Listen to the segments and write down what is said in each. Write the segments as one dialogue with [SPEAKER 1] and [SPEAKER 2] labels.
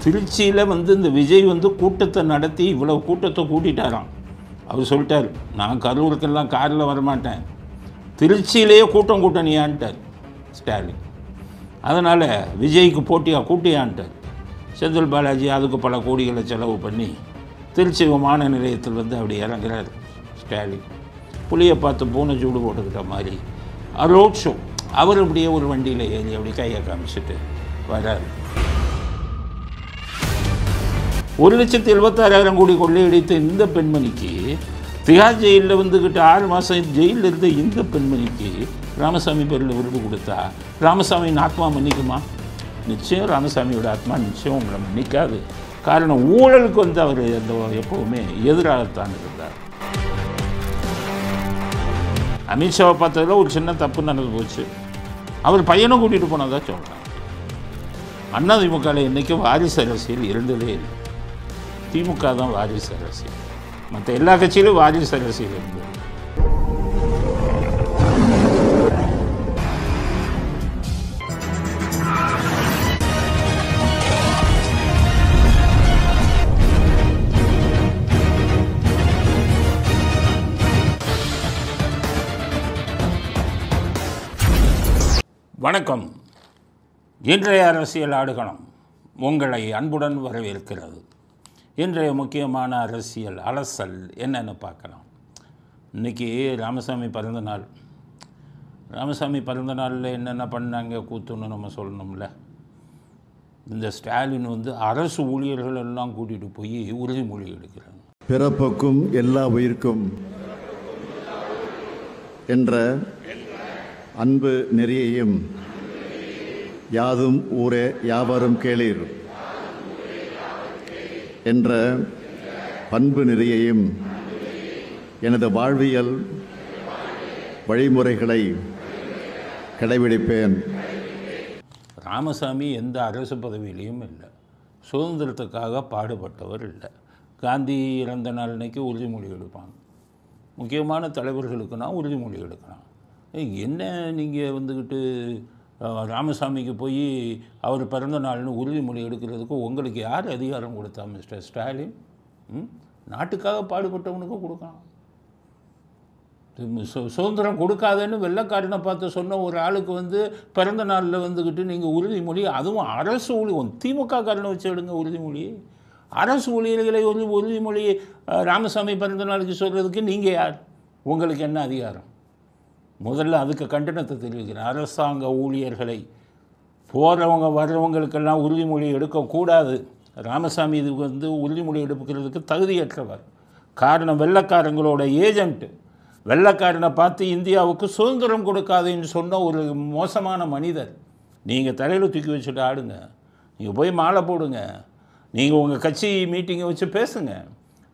[SPEAKER 1] திருச்சியில் வந்து இந்த விஜய் வந்து கூட்டத்தை நடத்தி இவ்வளோ கூட்டத்தை கூட்டிட்டாராம். அவர் சொல்லிட்டார், நான் கரூருக்கெல்லாம் காரில் வரமாட்டேன், திருச்சியிலேயே கூட்டம் கூட்டணியான்ட்டார் ஸ்டாலின். அதனால் விஜய்க்கு போட்டியாக கூட்டியான்ட்டார். செந்தில் பாலாஜி அதுக்கு பல கோடிகளை செலவு பண்ணி திருச்சி விமான நிலையத்தில் வந்து அப்படி இறங்குறார் ஸ்டாலின். புளியை பார்த்து பூனை சூடு போட்டுக்கிட்ட மாதிரி ரோட் ஷோ. அவர் அப்படியே ஒரு வண்டியில் ஏறி அப்படி கையை காமிச்சிட்டு வர்றார். 1,76,000 கோடி கொள்ளையடித்த இந்த பெண்மணிக்கு, திகார் ஜெயிலில் வந்துக்கிட்டு 6 மாதம் ஜெயிலில் இருந்த இந்த பெண்மணிக்கு ராமசாமி பேரில் விருது கொடுத்தா ராமசாமியின் ஆத்மா மன்னிக்குமா? நிச்சயம் ராமசாமியோட ஆத்மா நிச்சயம் உங்களை மன்னிக்காது. காரணம், ஊழலுக்கு வந்து அவர் அந்த எப்போவுமே எதிராகத்தான் இருந்தார். அமித்ஷாவை பார்த்ததில் ஒரு சின்ன தப்பு நடந்து போச்சு. அவர் பையனை கூட்டிகிட்டு போனதாக சொல்கிறாங்க. அதிமுகவில் இன்றைக்கும் வாரிசு அரசியல் இருந்ததே இல்லை. திமுக தான் வாரிசு அரசியல். மற்ற எல்லா கட்சியிலும் வாரிசு அரசியல் இருந்தது. வணக்கம். இன்றைய அரசியல் ஆடுகளம் உங்களை அன்புடன் வரவேற்கிறது. இன்றைய முக்கியமான அரசியல் அலசல் என்னென்னு பார்க்கலாம். இன்றைக்கி ராமசாமி பிறந்த நாள். ராமசாமி பிறந்த நாளில் என்னென்ன பண்ணாங்க கூத்துன்னு நம்ம சொல்லணும்ல. இந்த ஸ்டாலின் வந்து அரசு ஊழியர்கள் எல்லாம் கூட்டிகிட்டு போய் உறுதிமொழி எடுக்கிறாங்க.
[SPEAKER 2] பிறப்புக்கும் எல்லா உயிர்க்கும் என்ற அன்பு நெறியையும் யாதும் ஊரே யாவரும் கேளீர் என்ற பண்பு நெறியையும் எனது வாழ்வியல் வழிமுறைகளை கடைபிடிப்பேன்.
[SPEAKER 1] ராமசாமி எந்த அரசு பதவியிலையும் இல்லை, சுதந்திரத்துக்காக பாடுபட்டவர் இல்லை. காந்தி இறந்த நாள் அன்னைக்கு உறுதிமொழி எடுப்பாங்க. முக்கியமான தலைவர்களுக்குன்னா உறுதிமொழி எடுக்கலாம். என்ன நீங்கள் வந்துக்கிட்டு ராமசாமிக்கு போய் அவர் பிறந்த நாள்னு உறுதிமொழி எடுக்கிறதுக்கு உங்களுக்கு யார் அதிகாரம் கொடுத்தா மிஸ்டர் ஸ்டாலின்? நாட்டுக்காக பாடுபட்டவனுக்கு கொடுக்கலாம். சுதந்திரம் கொடுக்காதன்னு வெள்ளைக்காரனை பார்த்து சொன்ன ஒரு ஆளுக்கு வந்து பிறந்த நாளில் வந்துக்கிட்டு நீங்கள் உறுதிமொழி, அதுவும் அரசு ஊழியர், திமுக காரனை வச்சு எடுங்க உறுதிமொழி. அரசு ஊழியர்களை உறுதிமொழி ராமசாமி பிறந்த நாளுக்கு சொல்கிறதுக்கு நீங்கள் யார்? உங்களுக்கு என்ன அதிகாரம்? முதல்ல அதுக்கு கண்டனத்தை தெரிவிக்கிறேன். அரசாங்க ஊழியர்களை போகிறவங்க வர்றவங்களுக்கெல்லாம் உறுதிமொழி எடுக்கக்கூடாது. ராமசாமி இதுக்கு வந்து உறுதிமொழி எடுக்கிறதுக்கு தகுதியற்றவர். காரணம், வெள்ளைக்காரங்களோட ஏஜென்ட்டு. வெள்ளைக்காரனை பார்த்து இந்தியாவுக்கு சுதந்திரம் கொடுக்காதுன்னு சொன்ன ஒரு மோசமான மனிதர். நீங்கள் தலையில் தூக்கி வச்சுட்டு ஆடுங்க, நீங்கள் போய் மாலை போடுங்க, நீங்கள் உங்கள் கட்சி மீட்டிங்கை வச்சு பேசுங்க.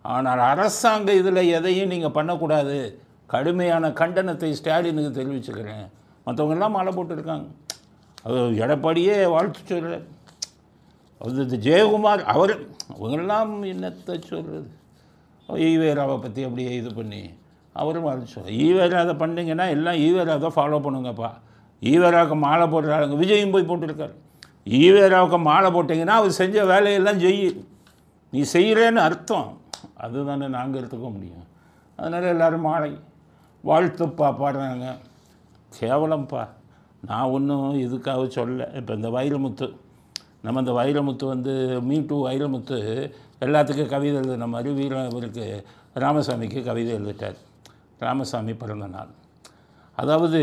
[SPEAKER 1] ஆனால் அரசாங்க இதில் எதையும் நீங்கள் பண்ணக்கூடாது. கடுமையான கண்டனத்தை ஸ்டாலினுக்கு தெரிவிச்சுக்கிறேன். மற்றவங்கெல்லாம் மாலை போட்டுருக்காங்க. அது எடப்பாடியே வாழ்த்து சொல்கிறார். அது ஜெயக்குமார் அவர் அவங்கெல்லாம் என்னத்தை சொல்கிறது. ஈவேராவை பற்றி அப்படியே இது பண்ணி அவரும் வாழ்த்து சொல்கிறார். ஈவேரா அதை பண்ணிங்கன்னா எல்லாம் ஈவேரா தான் ஃபாலோ பண்ணுங்கப்பா. ஈவேராவுக்கு மாலை போடுறாங்க. விஜயும் போய் போட்டிருக்கார். ஈவேராவுக்கு மாலை போட்டிங்கன்னா அவர் செஞ்ச வேலையெல்லாம் நீ செய்கிறேன்னு அர்த்தம். அதுதானே நாங்கள் எடுத்துக்க முடியும். அதனால் எல்லோரும் மாலை வாழ்த்துப்பா பாடுறாங்க. கேவலம்ப்பா. நான் ஒன்றும் இதுக்காக சொல்ல. இப்போ இந்த வைரமுத்து, நம்ம இந்த வைரமுத்து வந்து மீட்டு வைரமுத்து எல்லாத்துக்கும் கவிதை எழுதுன மாதிரி இவருக்கு ராமசாமிக்கு கவிதை எழுதிட்டார். ராமசாமி பிறந்த நாள். அதாவது,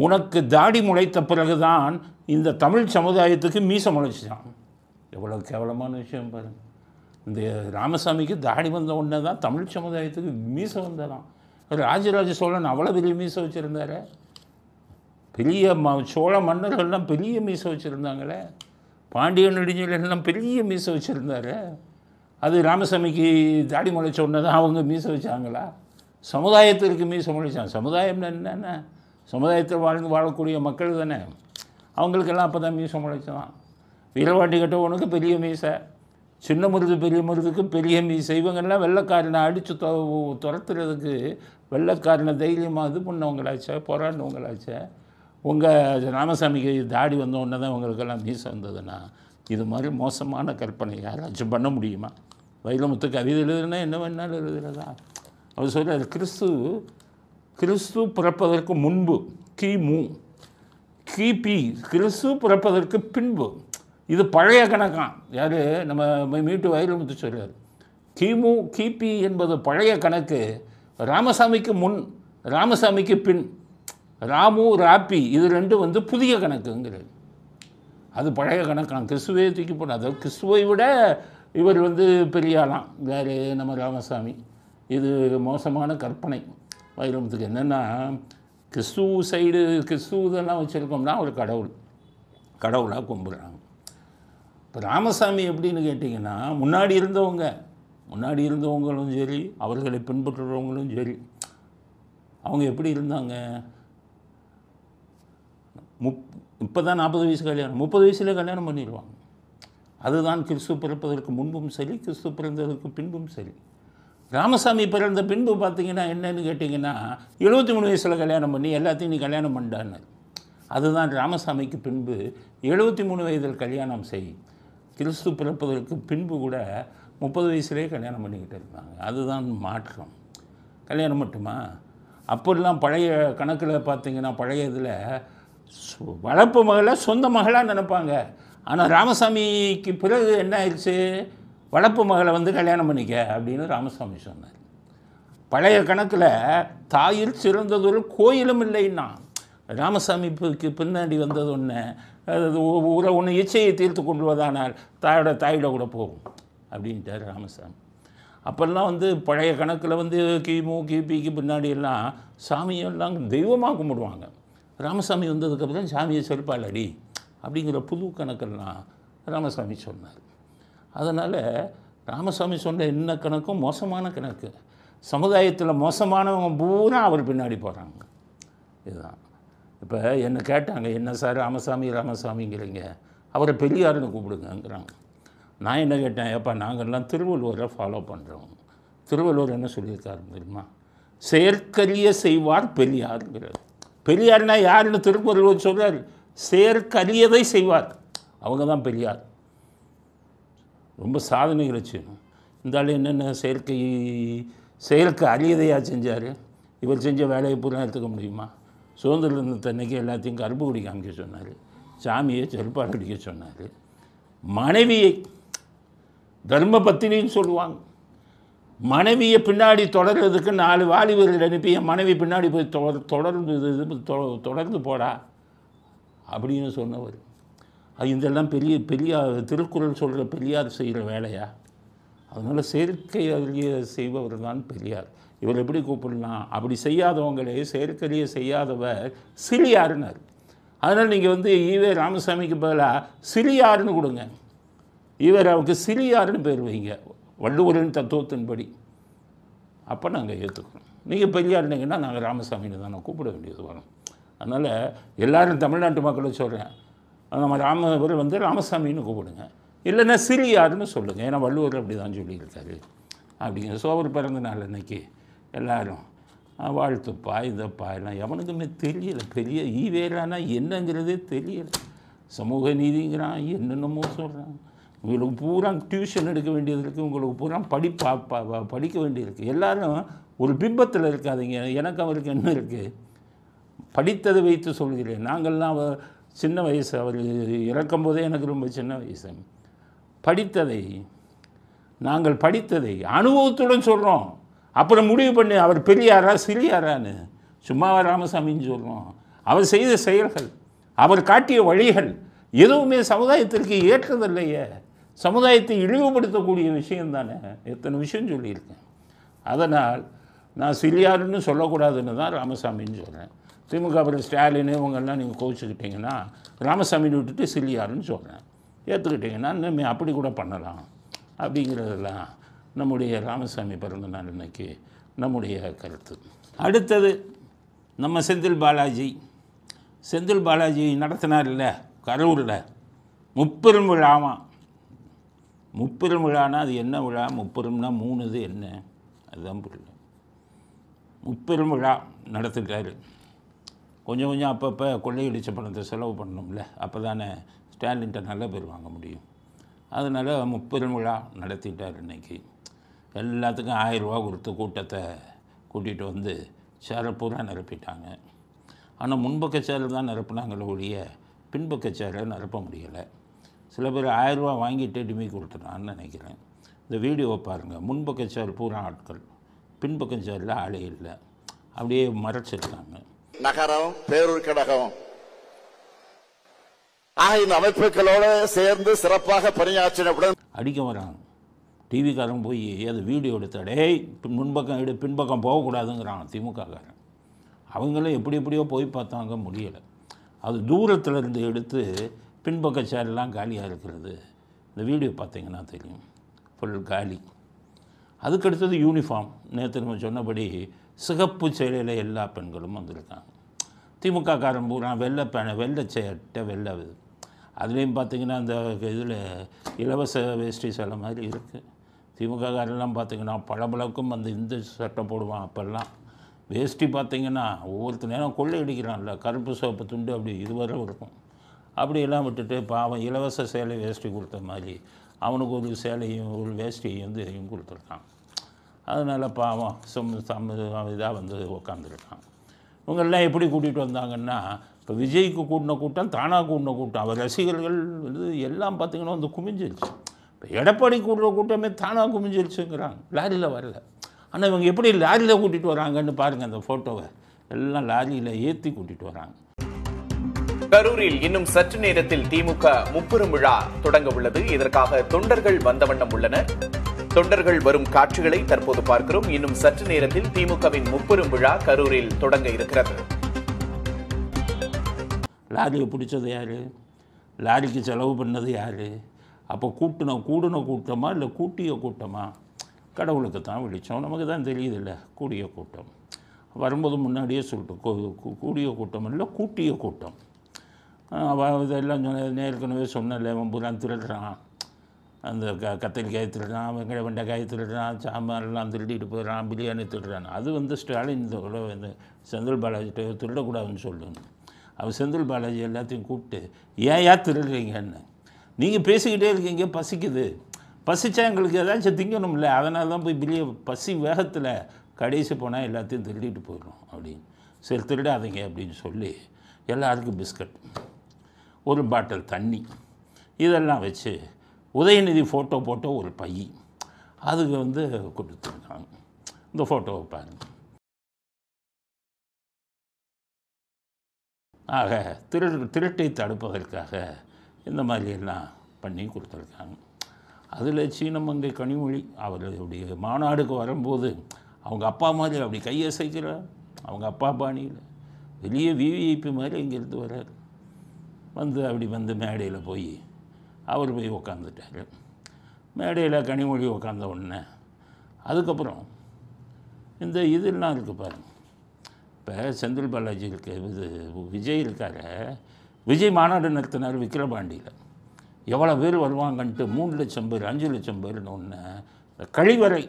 [SPEAKER 1] உனக்கு தாடி முளைத்த பிறகு தான் இந்த தமிழ் சமுதாயத்துக்கு மீசை முளைச்சிட்டான். எவ்வளோ கேவலமான விஷயம் பாருங்கள். இந்த ராமசாமிக்கு தாடி வந்த உடனே தான் தமிழ் சமுதாயத்துக்கு மீசை வந்ததான். ராஜராஜ சோழன் அவ்வளோ பெரிய மீசை வச்சுருந்தார். பெரிய சோழ மன்னர்கள்லாம் பெரிய மீசை வச்சுருந்தாங்களே. பாண்டிய நெடுஞ்செழியன்லாம் பெரிய மீசை வச்சுருந்தார். அது ராமசாமிக்கு தாடி முளைச்ச உடனே தான் அவங்க மீசை வச்சாங்களா? சமுதாயத்திற்கு மீசை முளைச்சாங்க. சமுதாயம்னா என்னென்ன? சமுதாயத்தில் வாழக்கூடிய மக்கள் தானே. அவங்களுக்கெல்லாம் அப்போ தான் மீசை முளைச்சான். வீரவாண்டி கட்டவனுக்கு பெரிய மீசை, சின்ன மருது பெரிய மருதுக்கு பெரிய மீசை. இவங்கெல்லாம் வெள்ளைக்காரனை அடித்து துரத்துறதுக்கு வெள்ளைக்காரனை தைரியமாக இது பண்ணவங்களாச்சே, போராடினவங்களாச்சே. உங்கள் ராமசாமிக்கு தாடி வந்த உடனே தான் உங்களுக்கெல்லாம் மீசை வந்ததுன்னா இது மாதிரி மோசமான கற்பனை யாராச்சும் பண்ண முடியுமா? வைரமுத்து கவிதை எழுதுனா என்ன வேணாலும் எழுதுறதா? அவர் சொல்கிறார், கிறிஸ்து பிறப்பதற்கு முன்பு கிமு, கிபி கிறிஸ்து பிறப்பதற்கு பின்பு. இது பழைய கணக்கான். யார்? நம்ம மீட்டு வைரமுத்து சொல்கிறார். கிமு கிபி என்பது பழைய கணக்கு, ராமசாமிக்கு முன் ராமசாமிக்கு பின், ராமு ராப்பி இது ரெண்டும் வந்து புதிய கணக்குங்கிறது. அது பழைய கணக்கான். கிறிஸ்துவே தூக்கி போன, அதாவது கிறிஸ்துவை விட இவர் வந்து பெரியாளாம் வேறு நம்ம ராமசாமி. இது மோசமான கற்பனை வைரமுத்துக்கு. என்னென்னா, கிறிஸ்துவ சைடு கிறிஸ்துவெல்லாம் வச்சுருக்கோம்னா ஒரு கடவுளாக கும்பிட்றாங்க. இப்போ ராமசாமி எப்படின்னு கேட்டிங்கன்னா, முன்னாடி இருந்தவங்களும் சரி, அவர்களை பின்பற்றுறவங்களும் சரி, அவங்க எப்படி இருந்தாங்க? இப்போ தான் 40 வயசு கல்யாணம், 30 வயசுலேயே கல்யாணம் பண்ணிடுவாங்க. அதுதான் கிறிஸ்து பிறப்பதற்கு முன்பும் சரி, கிறிஸ்து பிறந்ததற்கு பின்பும் சரி. ராமசாமி பிறந்த பின்பு பார்த்தீங்கன்னா என்னன்னு கேட்டிங்கன்னா, 73 வயசில் கல்யாணம் பண்ணி எல்லாத்தையும் நீ கல்யாணம் பண்ணான்னு. அதுதான் ராமசாமிக்கு பின்பு 73 வயதில் கல்யாணம் செய். கிறிஸ்து பிறப்பதற்கு பின்பு கூட 30 வயசுலேயே கல்யாணம் பண்ணிக்கிட்டு இருந்தாங்க. அதுதான் மாற்றம். கல்யாணம் மட்டுமா? அப்போல்லாம் பழைய கணக்கில் பார்த்தீங்கன்னா, பழைய இதில் வளர்ப்பு மகளை சொந்த மகளாக நினைப்பாங்க. ஆனால் ராமசாமிக்கு பிறகு என்ன ஆயிடுச்சு? வளர்ப்பு மகளை வந்து கல்யாணம் பண்ணிக்க அப்படின்னு ராமசாமி சொன்னார். பழைய கணக்கில் தாயில் சிறந்ததொரு கோயிலும் இல்லைன்னா, ராமசாமிக்கு பின்னாடி வந்தது ஒன்று, அது ஒன்று இச்சையை தீர்த்து கொள்வதானால் தாயோட கூட போகும் அப்படின்ட்டார் ராமசாமி. அப்போல்லாம் வந்து பழைய கணக்கில் வந்து கிமு கிபிக்கு பின்னாடி எல்லாம் சாமியெல்லாம் தெய்வமாக கும்பிடுவாங்க. ராமசாமி வந்ததுக்கப்புறம் சாமியை செருப்பால் அடி அப்படிங்கிற புது கணக்கெல்லாம் ராமசாமி சொன்னார். அதனால் ராமசாமி சொன்ன என்ன கணக்கும் மோசமான கணக்கு. சமுதாயத்தில் மோசமானவங்க பூரா அவர் பின்னாடி போகிறாங்க. இதுதான். இப்போ என்னை கேட்டாங்க, என்ன சார் ராமசாமிங்கிறீங்க, அவரை பெரியாருன்னு கூப்பிடுங்கங்கிறாங்க. நான் என்ன கேட்டேன், ஏப்பா நாங்கள்லாம் திருவள்ளுவரை ஃபாலோ பண்ணுறோம். திருவள்ளுவர் என்ன சொல்லியிருக்காரு தெரியுமா? செயற்கரிய செய்வார் பெரியாருங்கிறார். பெரியார்னா யாருன்னு திருவள்ளுவர் சொல்கிறார்? செயற்கரியதை செய்வார், அவங்க தான் பெரியார். ரொம்ப சாதனைகளை செய்யணும். இந்த ஆள் என்னென்ன செயற்கு அரியதையாக செஞ்சார். இவர் செஞ்ச வேலையை பூரா எடுத்துக்க முடியுமா? சுதந்திர தினத்தன்னைக்கு எல்லாத்தையும் கருப்பு குடி காமிக்க சொன்னார், சாமியை செருப்பால் அடிக்க சொன்னார். மனைவியை தர்ம பத்தினின்னு சொல்லுவாங்க. மனைவியை பின்னாடி தொடர்றதுக்கு 4 வாலிபர்கள் அனுப்பி என் மனைவி பின்னாடி போய் தொடர்ந்து போடா அப்படின்னு சொன்னவர். இதெல்லாம் பெரியார் திருக்குறள் சொல்கிற பெரியார் செய்கிற வேலையா? அதனால் செயற்கை அறிய செய்பவர் தான் பெரியார். இவர் எப்படி கூப்பிடலாம்? அப்படி செய்யாதவங்களே செயற்கரிய செய்யாதவர் சிறியாருன்னார். அதனால் நீங்கள் வந்து ஈவே ராமசாமிக்கு பதிலாக சிறியாருன்னு கொடுங்க. இவர் அவருக்கு சிறியாருன்னு பேர் வைங்க, வள்ளுவரின் தத்துவத்தின்படி. அப்போ நாங்கள் ஏற்றுக்கணும். நீங்கள் பெரியாருனீங்கன்னா நாங்கள் ராமசாமின்னு தான் கூப்பிட வேண்டியது வரும். அதனால் எல்லோரும் தமிழ்நாட்டு மக்களை சொல்கிறேன், நம்ம இவர் வந்து ராமசாமின்னு கூப்பிடுங்க, இல்லைன்னா சிறியாருன்னு சொல்லுங்கள். ஏன்னா வள்ளுவர் அப்படி தான் சொல்லியிருக்காரு அப்படிங்கிற. சோவர் பிறந்த நாள் அன்னைக்கு எல்லோரும் வாழ்த்துப்பா இதப்பா எல்லாம் எவனுக்குமே தெரியலை. பெரிய ஈவேரானா என்னங்கிறதே தெரியலை. சமூக நீதிங்கிறான், என்னென்னமோ சொல்கிறான். உங்களுக்கு பூரா டியூஷன் எடுக்க வேண்டியது இருக்குது, உங்களுக்கு பூரா படிக்க வேண்டியது இருக்குது. எல்லோரும் ஒரு பிம்பத்தில் இருக்காதீங்க. எனக்கு அவருக்கு என்ன இருக்குது? படித்ததை வைத்து சொல்கிறேன். நாங்கள்லாம் சின்ன வயசு, அவர் இறக்கும்போதே எனக்கு ரொம்ப சின்ன வயசு. நாங்கள் படித்ததை அனுபவத்துடன் சொல்கிறோம். அப்புறம் முடிவு பண்ணி அவர் பெரியாரா சிறியாரான்னு சும்மாவா ராமசாமின்னு சொல்கிறோம். அவர் செய்த செயல்கள், அவர் காட்டிய வழிகள் எதுவுமே சமுதாயத்திற்கு ஏற்றதில்லையே. சமுதாயத்தை இழிவுபடுத்தக்கூடிய விஷயம் தானே. எத்தனை விஷயம் சொல்லியிருக்கேன். அதனால் நான் சிறியாருன்னு சொல்லக்கூடாதுன்னு தான் ராமசாமின்னு சொல்கிறேன். திமுக அப்புறம் ஸ்டாலின் இவங்கெல்லாம் நீங்கள் கோவிச்சுக்கிட்டிங்கன்னா ராமசாமின்னு விட்டுட்டு சிறியாருன்னு சொல்கிறேன். ஏற்றுக்கிட்டிங்கன்னா இன்னும் அப்படி கூட பண்ணலாம் அப்படிங்கிறதெல்லாம் நம்முடைய ராமசாமி பிறந்த நாள் இன்னைக்கு நம்முடைய கருத்து. அடுத்தது நம்ம செந்தில் பாலாஜி நடத்தினார் இல்லை கரூரில் முப்பெரும் விழாவாம். முப்பெரும் விழானா அது என்ன விழா? முப்பெரும்னா 3 இது என்ன? அதுதான் புரியல. முப்பெரும் விழா நடத்திட்டாரு. கொஞ்சம் அப்பப்போ கொள்ளையடிச்ச பணத்தை செலவு பண்ணணும்ல, அப்போ தானே ஸ்டாலின்கிட்ட நல்ல பேர் வாங்க முடியும். அதனால் முப்பெரும் விழா நடத்திட்டார் இன்றைக்கி. எல்லாத்துக்கும் 1000 ரூபா கொடுத்து கூட்டத்தை கூட்டிகிட்டு வந்து சேரை பூரா நிரப்பிட்டாங்க. ஆனால் முன்பக்க சேரை தான் நிரப்புனாங்களே ஒழிய பின்பக்க சேரை நிரப்ப முடியலை. சில பேர் 1000 ரூபா வாங்கிட்டு டிமி கொடுத்துட்டான்னு நினைக்கிறேன். இந்த வீடியோவை பாருங்கள். முன்பக்க சேர் பூரா ஆட்கள், பின்பக்க சேரில் ஆளே இல்லை, அப்படியே மறைச்சிருக்காங்க.
[SPEAKER 3] நகரம் பேரூர் கழகம் இந்த அமைப்புகளோடு சேர்ந்து சிறப்பாக பணியாற்றினவுடன்
[SPEAKER 1] அடிக்க வராங்க. டிவிக்காரன் போய் அது வீடியோ எடுத்தாடே முன்பக்கம் எடு, பின்பக்கம் போகக்கூடாதுங்கிறான் திமுககாரன். அவங்களும் எப்படி எப்படியோ போய் பார்த்தாங்க, முடியலை. அது தூரத்தில் இருந்து எடுத்து பின்பக்க சேரெல்லாம் காலியாக இருக்கிறது. இந்த வீடியோ பார்த்தீங்கன்னா தெரியும், ஃபுல் காலி. அதுக்கடுத்தது யூனிஃபார்ம். நேற்று நம்ம சொன்னபடி சிகப்பு சேலையில் எல்லா பெண்களும் வந்திருக்காங்க. திமுக காரன் பூரா வெள்ளை வெள்ளை சேட்டை வெள்ளை. அதுலேயும் பார்த்திங்கன்னா அந்த இதில் இலவச வேஷ்டி சேலை மாதிரி இருக்குது. திமுக காரெல்லாம் பார்த்திங்கன்னா பளபளக்கும் அந்த இந்த சட்டை போடுவான். அப்போல்லாம் வேஷ்டி பார்த்திங்கன்னா ஒவ்வொருத்த நேரம் கொள்ளை அடிக்கிறான்ல, கருப்பு சிவப்பு துண்டு அப்படி இதுவரை இருக்கும். அப்படியெல்லாம் விட்டுட்டு பாவம் இலவச சேலை வேஷ்டி கொடுத்த மாதிரி அவனுக்கு ஒரு சேலையும் ஒரு வேஷ்டியும் வந்து இதையும் கொடுத்துருக்கான். அதனால் பாவம் இதாக வந்து உக்காந்துருக்கான். இவங்கெல்லாம் எப்படி கூட்டிகிட்டு வந்தாங்கன்னா, இப்போ விஜய்க்கு கூட்டின கூட்டம் தானாக கூட்டின கூட்டம், அவர் ரசிகர்கள் வந்து எல்லாம் பார்த்திங்கன்னா வந்து குமிஞ்சிருச்சு. இப்போ எடப்பாடி கூட்டுற கூட்டமே தானாக குமிஞ்சிருச்சுங்கிறாங்க, லாரியில் வரல. ஆனால் இவங்க எப்படி லாரியில் கூட்டிகிட்டு வராங்கன்னு பாருங்கள். அந்த ஃபோட்டோவை எல்லாம் லாரியில் ஏற்றி கூட்டிகிட்டு வராங்க.
[SPEAKER 4] கரூரில் இன்னும் சற்று நேரத்தில் திமுக முப்பெரும் விழா தொடங்க உள்ளது. இதற்காக தொண்டர்கள் வந்த வண்ணம் உள்ளனர். தொண்டர்கள் வரும் காட்சிகளை தற்போது பார்க்கிறோம். இன்னும் சற்று நேரத்தில் திமுகவின் முப்பெரும் விழா கரூரில் தொடங்க இருக்கிறது.
[SPEAKER 1] லாரியை பிடிச்சது யார்? லாரிக்கு செலவு பண்ணது யார்? அப்போ கூடின கூட்டமா இல்லை கூட்டிய கூட்டமா? கடவுளுக்கு தான் வெளிச்சம், நமக்கு தான் தெரியுது இல்லை. கூடிய கூட்டம் வரும்போது முன்னாடியே சொல்லிட்டு கூடிய கூட்டம் இல்லை கூட்டிய கூட்டம். இதெல்லாம் ஏற்கனவே சொன்னல, அவன் பூரா திருடுறான், அந்த கத்திரிக்காய் திருடுறான், வெண்டைக்காய் திருடுறான், சாம்பார்லாம் திருடிட்டு போயிடறான், பிரியாணி திருடுறான். அது வந்து ஸ்டாலின் வந்து செந்தில் பாலாஜிட்ட திருடக்கூடாதுன்னு சொல்லணும். அவர் செந்தில் பாலாஜி எல்லாத்தையும் கூப்பிட்டு ஏன் திருடுறீங்கன்னு, நீங்கள் பேசிக்கிட்டே இருக்கீங்க, பசிக்குது, பசிச்சா எங்களுக்கு ஏதாச்சும் திங்கணும்ல, அதனால தான் போய் பசி வேகத்தில் கடைசி போனால் எல்லாத்தையும் திருடிட்டு போயிடும் அப்படின்னு. சரி திருடாதீங்க அப்படின்னு சொல்லி எல்லாருக்கும் பிஸ்கட், ஒரு பாட்டில் தண்ணி, இதெல்லாம் வச்சு உதயநிதி ஃபோட்டோ போட்ட ஒரு பை அதுக்கு வந்து கொடுத்துருக்காங்க. இந்த ஃபோட்டோவை பாருங்கள். ஆக திருட்டை தடுப்பதற்காக இந்த மாதிரியெல்லாம் பண்ணி கொடுத்துருக்காங்க. அதில் சீனமங்கை கனிமொழி அவர்களுடைய மாநாடுக்கு வரும்போது அவங்க அப்பா மாதிரி அப்படி கையசைக்கிறார். அவங்க அப்பா பாணியில் வெளியே விவிஐபி மாதிரி இங்கேருந்து வர்றார். வந்து அப்படி வந்து மேடையில் போய் அவர் போய் உக்காந்துட்டார். மேடையில் கனிமொழி உக்காந்த உடனே அதுக்கப்புறம் இந்த இதெல்லாம் இருக்குது பாருங்கள். இப்போ செந்தில் பாலாஜி இருக்கு, இது விஜய் இருக்கார். விஜய் மாநாடு நடத்தினார் விக்கிரபாண்டியில். எவ்வளோ பேர் வருவாங்கன்ட்டு 3 லட்சம் பேர் 5 லட்சம் பேர்னு ஒன்று. கழிவறை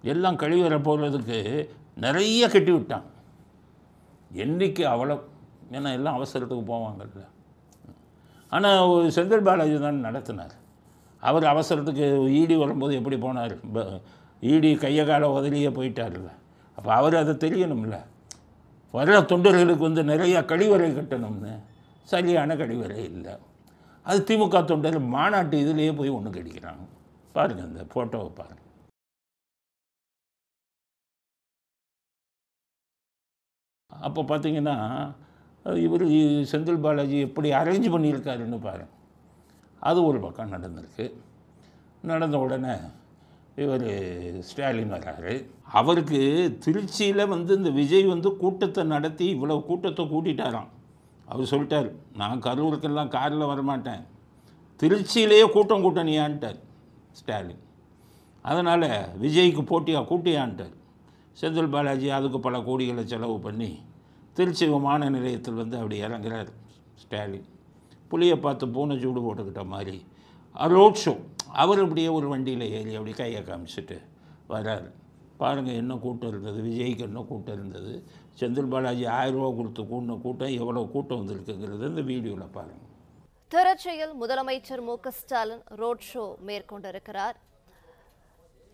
[SPEAKER 1] எல்லாம் கழிவறை போடுறதுக்கு நிறைய கட்டி விட்டாங்க. என்றைக்கு அவ்வளோ, ஏன்னா எல்லாம் அவசரத்துக்கு போவாங்கல்ல. ஆனால் செந்தில் பாலாஜி தான் நடத்தினார். அவர் அவசரத்துக்கு ஈடி வரும்போது எப்படி போனார்? ஈடி கையை காலை உதலியே போயிட்டார்ல. அப்போ அவர் அதை தெரியணும்ல. வர தொண்டர்களுக்கு வந்து நிறைய கழிவறை கட்டணும்னு, சரியான கழிவறை இல்லை. அது திமுக தொண்டர் மாநாட்டு இதிலேயே போய் ஒன்று கடிக்கிறாங்க. பாருங்கள், இந்த ஃபோட்டோவை பாருங்கள். அப்போ பார்த்தீங்கன்னா இவர் செந்தில் பாலாஜி எப்படி அரேஞ்ச் பண்ணியிருக்காருன்னு பாருங்கள். அது ஒரு பக்கம் நடந்திருக்கு. நடந்த உடனே இவர் ஸ்டாலின் வர்றாரு. அவருக்கு திருச்சியில் வந்து இந்த விஜய் வந்து கூட்டத்தை நடத்தி இவ்வளோ கூட்டத்தை கூட்டிட்டாராம். அவர் சொல்லிட்டார், நான் கரூருக்கெல்லாம் காரில் வரமாட்டேன், திருச்சியிலேயே கூட்டம் கூட்டணியான்ட்டார் ஸ்டாலின். அதனால் விஜய்க்கு போட்டியாக கூட்டியான்ட்டார். செந்தில் பாலாஜி அதுக்கு பல கோடிகளை செலவு பண்ணி திருச்சி விமான நிலையத்தில் வந்து அப்படி இறங்குறார் ஸ்டாலின். புளியை பார்த்து பூனை சூடு போட்டுக்கிட்ட மாதிரி ரோட் ஷோ. அவர் அப்படியே ஒரு வண்டியில் ஏறி அப்படி கையை காமிச்சிட்டு வர்றார். பாருங்கள் என்ன கூட்டம் இருந்தது, விஜய்க்கு என்ன கூட்டம் இருந்தது. செந்தில் பாலாஜி 1000 ரூபா கொடுத்து கூட்டின கூட்டம் எவ்வளோ கூட்டம் வந்திருக்குங்கிறது இந்த வீடியோவில் பாருங்கள்.
[SPEAKER 5] திருச்சியில் முதலமைச்சர் மு.க.ஸ்டாலின் ரோட் ஷோ மேற்கொண்டிருக்கிறார்.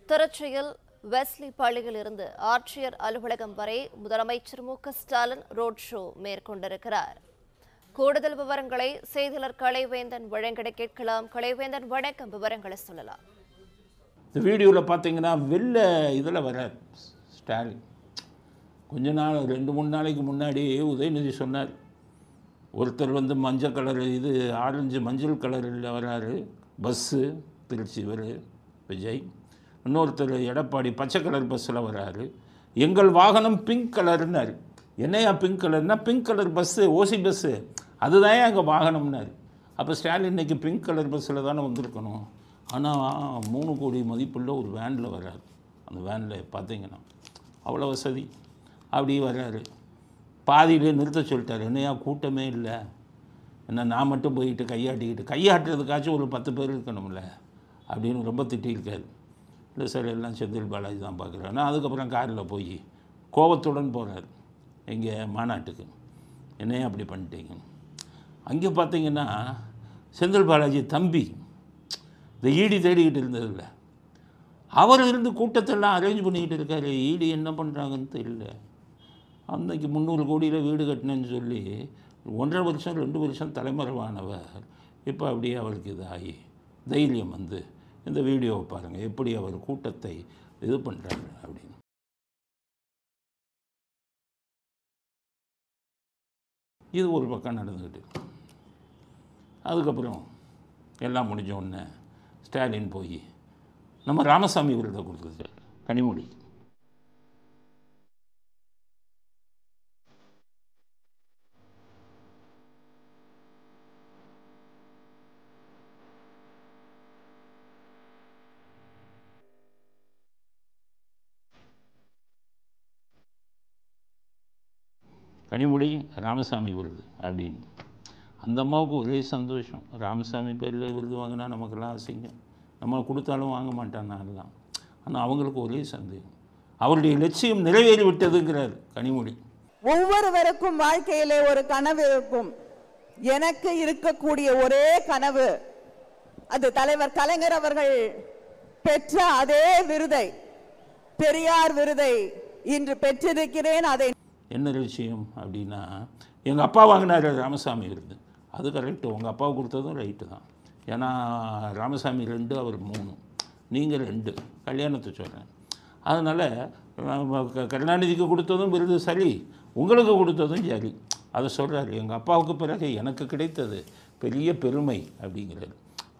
[SPEAKER 5] திருச்சியில் வெஸ்லி பள்ளியில் இருந்து ஆட்சியர் அலுவலகம் வரை முதலமைச்சர் மு.க.ஸ்டாலின் ரோட் ஷோ மேற்கொண்டிருக்கிறார். கூடுதல் விவரங்களை செய்தியாளர் கலைவேந்தன் வழங்கிட கேட்கலாம். கலைவேந்தன் வணக்கம், விவரங்களை சொல்லலாம்.
[SPEAKER 1] இந்த வீடியோவில் பார்த்தீங்கன்னா வெளில இதில் வரார் ஸ்டாலின். கொஞ்ச நாள் 2-3 நாளைக்கு முன்னாடி உதயநிதி சொன்னார், ஒருத்தர் மஞ்சள் கலர் இது ஆரஞ்சு மஞ்சள் கலரில் வராரு பஸ்ஸு திருச்சி விஜய், இன்னொருத்தர் எடப்பாடி பச்சை கலர் பஸ்ஸில் வராரு, எங்கள் வாகனம் பிங்க் கலர்னார். என்னையா பிங்க் கலர்னா, பிங்க் கலர் பஸ்ஸு ஓசி பஸ்ஸு அதுதான் எங்கள் வாகனம்னார். அப்போ ஸ்டாலின் இன்றைக்கி பிங்க் கலர் பஸ்ஸில் தானே வந்திருக்கணும். ஆனால் 3 கோடி மதிப்புள்ள ஒரு வேனில் வர்றாரு. அந்த வேனில் பார்த்தீங்கன்னா அவ்வளோ வசதி. அப்படியே வர்றாரு, பாதியிலே நிறுத்த சொல்லிட்டார். என்னையா கூட்டமே இல்லை, என்ன நான் மட்டும் போயிட்டு கையாட்டுறதுக்காச்சும் ஒரு 10 பேர் இருக்கணும்ல அப்படின்னு ரொம்ப திட்டியிருக்காரு. இல்லை சார், எல்லாம் செந்தில் பாலாஜி தான் பார்க்குறாரு. அதுக்கப்புறம் காரில் போய் கோபத்துடன் போகிறார் எங்கே மாநாட்டுக்கு. என்னையா அப்படி பண்ணிட்டீங்க. அங்கே பார்த்தீங்கன்னா செந்தில் பாலாஜி தம்பி இந்த ஈடி தேடிக்கிட்டு இருந்ததில்ல, அவர் இருந்து கூட்டத்தெல்லாம் அரேஞ்ச் பண்ணிக்கிட்டு இருக்காரு. ஈடி என்ன பண்ணுறாங்கன்னு தெரியல. அன்றைக்கி 300 கோடியில் வீடு கட்டினேன்னு சொல்லி 1.5 வருஷம் 2 வருஷம் தலைமறைவானவர் இப்போ அப்படியே அவருக்கு இதாகி தைரியம் இந்த வீடியோவை பாருங்கள், எப்படி அவர் கூட்டத்தை இது பண்ணுறாரு அப்படின்னு. இது ஒரு பக்கம் நடந்துக்கிட்டு, அதுக்கப்புறம் எல்லாம் முடிஞ்ச உடனே ஸ்டாலின் போய் நம்ம ராமசாமி விருதை கொடுத்துருக்காரு கனிமொழி. கனிமொழி ராமசாமி விருது அப்படின்னு. அந்த அம்மாவுக்கு ஒரே சந்தோஷம். ராமசாமி பேரில் விருது வாங்கினா நமக்கெல்லாம் அசிங்கம், நம்ம கொடுத்தாலும் வாங்க மாட்டாங்க அதெல்லாம். ஆனால் அவங்களுக்கு ஒரே சந்தேகம், அவருடைய லட்சியம் நிறைவேறி விட்டதுங்கிறார் கனிமொழி.
[SPEAKER 6] ஒவ்வொருவருக்கும் வாழ்க்கையிலே ஒரு கனவு இருக்கும். எனக்கு இருக்கக்கூடிய ஒரே கனவு, அது தலைவர் கலைஞர் அவர்கள் பெற்ற அதே விருதை, பெரியார் விருதை இன்று பெற்றிருக்கிறேன். அதை
[SPEAKER 1] என்ன விஷயம் அப்படின்னா, எங்கள் அப்பா வாங்கினார் ராமசாமி விருது, அது கரெக்டு. உங்கள் அப்பாவுக்கு கொடுத்ததும் ரைட்டு தான். ஏன்னா ராமசாமி 2 அவர் 3, நீங்கள் 2, கல்யாணத்தை சொல்கிறேன். அதனால் கருணாநிதிக்கு கொடுத்ததும் விருது சரி, உங்களுக்கு கொடுத்ததும் சரி. அதை சொல்கிறார், எங்கள் அப்பாவுக்கு பிறகு எனக்கு கிடைத்தது பெரிய பெருமை அப்படிங்கிறார்.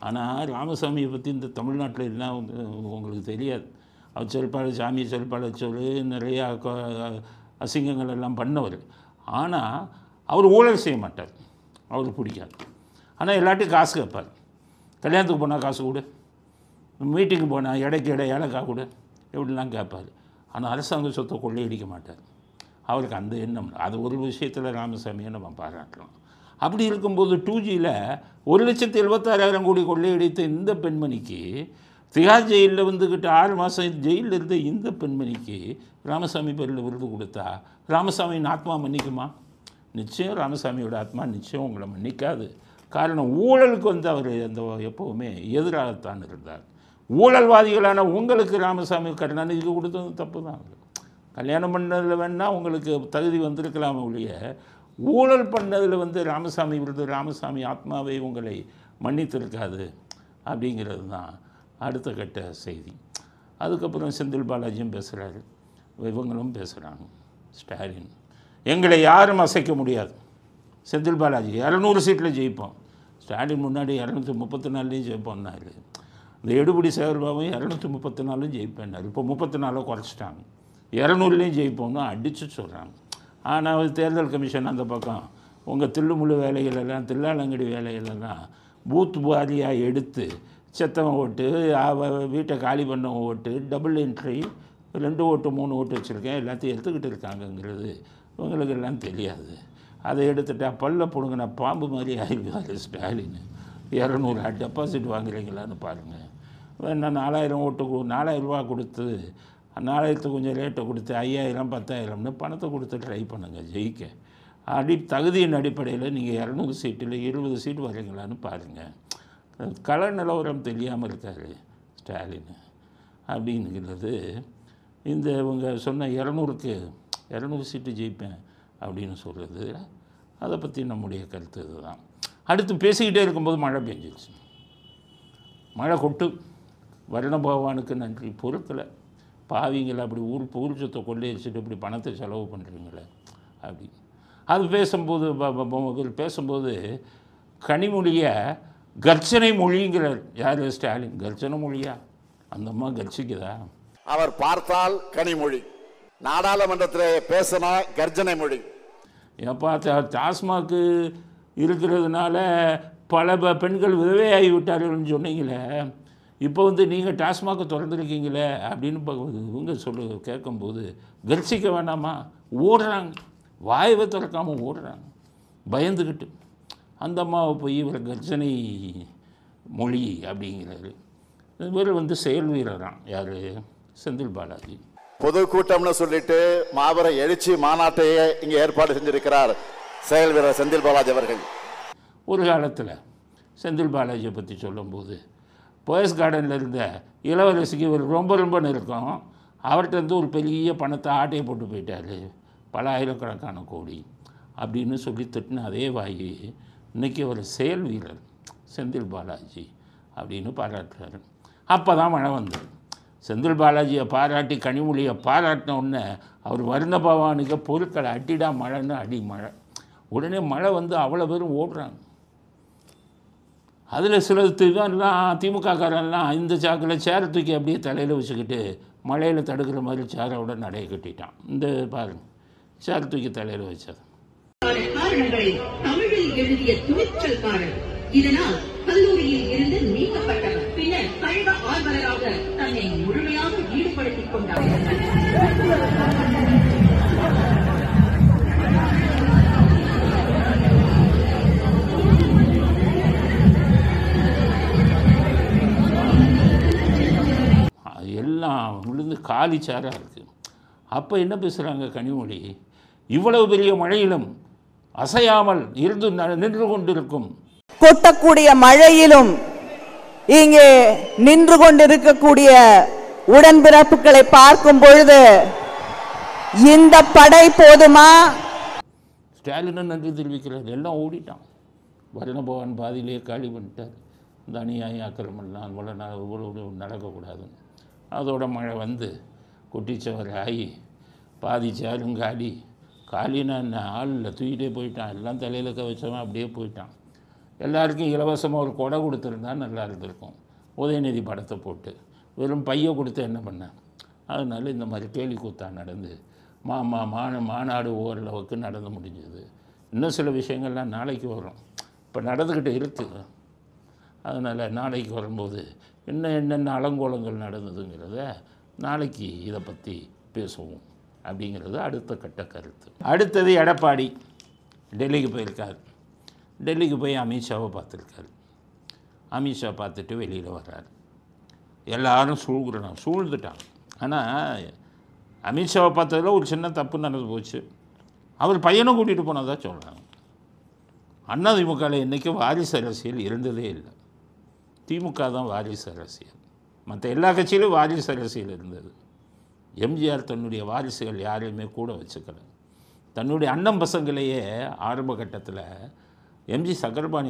[SPEAKER 1] ஆனால் ராமசாமியை பற்றி இந்த தமிழ்நாட்டில் எல்லாம் உங்களுக்கு தெரியாது. அவர் செல்பாளர், சாமியை செல்பாளர் சொல்லி நிறையா அசிங்கங்கள் எல்லாம் பண்ணவர். ஆனால் அவர் ஊழல் செய்ய மாட்டார், அவருக்கு பிடிக்காது. ஆனால் எல்லாத்தையும் காசு கேட்பார். கல்யாணத்துக்கு போனால் காசு கொடு, மீட்டிங்கு போனால் இடைக்கு ஏலக்காய் கொடு, எப்படிலாம் கேட்பார். ஆனால் அரசாங்க சொத்தை கொள்ளையடிக்க மாட்டார். அவருக்கு அந்த எண்ணம். அது ஒரு விஷயத்தில் ராமசாமியை நம்ம பாராட்டலாம். அப்படி இருக்கும்போது 2Gயில் 1,76,000 கோடி கொள்ளையடித்த இந்த பெண்மணிக்கு, திகார் ஜெயிலில் 6 மாதம் ஜெயிலில் இருந்த இந்த பெண்மணிக்கு ராமசாமி பேரில் விருது கொடுத்தா ராமசாமியின் ஆத்மா மன்னிக்குமா? நிச்சயம் ராமசாமியோட ஆத்மா நிச்சயம் உங்களை மன்னிக்காது. காரணம், ஊழலுக்கு அவர் எப்போவுமே எதிராகத்தான் இருந்தார். ஊழல்வாதிகளான உங்களுக்கு ராமசாமி கருணாநிதிக்கு கொடுத்ததும் தப்பு தான். கல்யாணம் பண்ணதில் வேணால் உங்களுக்கு தகுதி வந்திருக்கலாம் ஒழிய, ஊழல் பண்ணதில் ராமசாமி விருது ராமசாமி ஆத்மாவை உங்களை மன்னித்திருக்காது அப்படிங்கிறது தான் அடுத்த கட்ட செய்தி. அதுக்கப்புறம் செந்தில் பாலாஜியும் பேசுகிறாரு, இவங்களும் பேசுகிறாங்க. ஸ்டாலின், எங்களை யாரும் அசைக்க முடியாது. செந்தில் பாலாஜி 200 சீட்டில் ஜெயிப்போம், ஸ்டாலின் முன்னாடி 234லையும் ஜெயிப்போம்னாரு. இந்த எடுபடி சேகர்பாபும் 234லும் ஜெயிப்பேன்னாரு. இப்போ 34 குறைச்சிட்டாங்க, 200லையும் ஜெயிப்போம்னு அடித்து சொல்கிறாங்க. ஆனால் தேர்தல் கமிஷன் அந்த பக்கம் உங்கள் தில்லுமுள்ளு வேலைகளெல்லாம், தில்லாலங்கடி வேலைகளெல்லாம் பூத் வாரியாக எடுத்து செத்தவன் ஓட்டு, வீட்டை காலி பண்ண ஓட்டு, டபுள் என்ட்ரி, 2 ஓட்டு 3 ஓட்டு வச்சுருக்கேன், எல்லாத்தையும் எடுத்துக்கிட்டு இருக்காங்கங்கிறது இவங்களுக்கு எல்லாம் தெரியாது. அதை எடுத்துட்டா பல்ல பிடுங்கின பாம்பு மாதிரி ஆகிடுவார் ஸ்டாலின். 200 டெபாசிட் வாங்குறீங்களான்னு பாருங்கள். வேணா 4000 ஓட்டு 4000 ரூபா கொடுத்து, 4000 கொஞ்சம் ரேட்டை கொடுத்து 5000 10,000ன்னு பணத்தை கொடுத்து ட்ரை பண்ணுங்கள் ஜெயிக்க. தகுதியின் அடிப்படையில் நீங்கள் 200 சீட்டில் 20 சீட்டு வரீங்களான்னு பாருங்கள். கள நிலவரம் தெரியாமல் இருக்கார் ஸ்டாலின் அப்படிங்கிறது. இந்த இவங்க சொன்ன 200 சீட்டு ஜெயிப்பேன் அப்படின்னு சொல்கிறது, அதை பற்றி நம்முடைய கருத்து இதுதான். அடுத்து பேசிக்கிட்டே இருக்கும்போது மழை பெஞ்சிருச்சு. மழை கொட்டு. வருண பகவானுக்கு நன்றி. பொறுக்கலை பாவிங்களை அப்படி ஊர் சொத்தை கொள்ளையடிச்சிட்டு இப்படி பணத்தை செலவு பண்ணுறீங்களே அப்படி. அது பேசும்போது கனிமொழியை கர்ச்சனை மொழிங்கிறார். யார்? ஸ்டாலின். கர்ச்சனை மொழியா? அந்த அம்மா கர்ச்சிக்குதா?
[SPEAKER 3] அவர் பார்த்தால் கனிமொழி, நாடாளுமன்றத்தில் பேசினா கர்ஜனை மொழி.
[SPEAKER 1] ஏப்பா டாஸ்மாக்கு இருக்கிறதுனால பல பெண்கள் விதவையாகி விட்டார்கள்னு சொன்னீங்களே, இப்போ நீங்கள் டாஸ்மாக்கு திறந்துருக்கீங்களே அப்படின்னு இவங்க கேட்கும்போது கர்ச்சிக்க வேண்டாமா? ஓடுறாங்க, வாயவை திறக்காமல் ஓடுறாங்க பயந்துக்கிட்டு. அந்த அம்மாவை போய் இவர் கர்ஜனை மொழி அப்படிங்கிறாரு. இவர் செயல் வீரரான். யார்? செந்தில் பாலாஜி.
[SPEAKER 3] பொதுக்கூட்டம்னு சொல்லிட்டு மாபெரும் எழுச்சி மாநாட்டையே இங்கே ஏற்பாடு செஞ்சிருக்கிறார் செயல் வீரர் செந்தில் பாலாஜி அவர்கள்.
[SPEAKER 1] ஒரு காலத்தில் செந்தில் பாலாஜியை பற்றி சொல்லும்போது போயஸ் கார்டனில் இருந்த இளவரசிக்கு இவர் ரொம்ப ரொம்ப நெருக்கம். அவர்கிட்ட ஒரு பெரிய பணத்தை ஆட்டையை போட்டு போயிட்டார், பல ஆயிரக்கணக்கான கோடி அப்படின்னு சொல்லி திட்டின அதே வாயி இன்றைக்கி அவர் செயல் வீரர் செந்தில் பாலாஜி அப்படின்னு பாராட்டுறாரு. அப்போ தான் மழை வந்தது. செந்தில் பாலாஜியை பாராட்டி கனிமொழியை பாராட்டின உடனே அவர் வருண பகவானுக்கு பொருட்களை அட்டிடா மழைன்னு அடி மழை. உடனே மழை அவ்வளோ பேரும் ஓடுறாங்க. அதில் சில திமுககாரெல்லாம் இந்த சாக்கில் சேரை தூக்கி அப்படியே தலையில் வச்சுக்கிட்டு மழையில் தடுக்கிற மாதிரி சேரோட நடைய கட்டிட்டான். இந்த பாருங்க, சேரை தூக்கி தலையில் வச்சது.
[SPEAKER 7] காரணங்களை தமிழில் எழுதிய துணிச்சல்காரர். இதனால் கல்லூரியில் இருந்து நீக்கப்பட்டவர். பின்னர் கழக ஆர்வலராக தன்னை முழுமையாக ஈடுபடுத்திக் கொண்டார்.
[SPEAKER 1] எல்லாம் விழுந்து காலி சேராக இருக்குது. அப்போ என்ன பேசுகிறாங்க கனிமொழி? இவ்வளவு பெரிய மழையிலும் அசையாமல் இருந்து நின்று கொண்டிருக்கும்,
[SPEAKER 6] கொட்டக்கூடிய மழையிலும் இங்கே நின்று கொண்டிருக்கக்கூடிய உடன்பிறப்புகளை பார்க்கும் பொழுது இந்த படை போதுமா?
[SPEAKER 1] ஸ்டாலின் நன்றி தெரிவிக்கிறார். எல்லாம் ஓடிட்டான். வருண பகவான் பாதியிலேயே காலி பண்ணிட்டார். இந்த அநியாய அக்கிரமெல்லாம் இவ்வளோ நடக்கக்கூடாதுன்னு. அதோட மழை கொட்டிச்சவர் ஆகி பாதி சேரும் காலினா ஆளில் தூக்கிட்டே போயிட்டான். எல்லாம் தலையில் வச்சவன் அப்படியே போயிட்டான். எல்லாருக்கும் இலவசமாக ஒரு கொடை கொடுத்துருந்தா நல்லா இருந்திருக்கும். உதயநிதி படத்தை போட்டு வெறும் பையை கொடுத்து என்ன பண்ணேன்? அதனால இந்த மாதிரி கேலி கூத்தா நடந்து மாநாடு ஓரளவுக்கு நடந்து முடிஞ்சது. இன்னும் சில விஷயங்கள்லாம் நாளைக்கு வரும். இப்போ நடந்துக்கிட்டு இருக்குது. அதனால் நாளைக்கு வரும்போது என்னென்ன அலங்கோலங்கள் நடந்ததுங்கிறத நாளைக்கு இதை பற்றி பேசுவோம் அப்படிங்கிறது அடுத்த கட்ட கருத்து. அடுத்தது எடப்பாடி டெல்லிக்கு போயிருக்கார். டெல்லிக்கு போய் அமித்ஷாவை பார்த்துருக்காரு. அமித்ஷா பார்த்துட்டு வெளியில் வர்றார். எல்லாரும் சூழ்ந்துட்டாங்க. ஆனால் அமித்ஷாவை பார்த்ததில் ஒரு சின்ன தப்பு நடந்து போச்சு. அவர் பையனும் கூட்டிகிட்டு போனதாக சொல்கிறாங்க. அதிமுகவில் இன்றைக்கும் வாரிசு அரசியல் இருந்ததே இல்லை. திமுக தான் வாரிசு அரசியல். மற்ற எல்லா கட்சியிலும் வாரிசு அரசியல் இருந்தது. எம்ஜிஆர் தன்னுடைய வாரிசுகள் யாரையுமே கூட வச்சுக்கல. தன்னுடைய அண்ணன் பசங்களையே ஆரம்ப கட்டத்தில் எம்ஜி சக்கரபாணி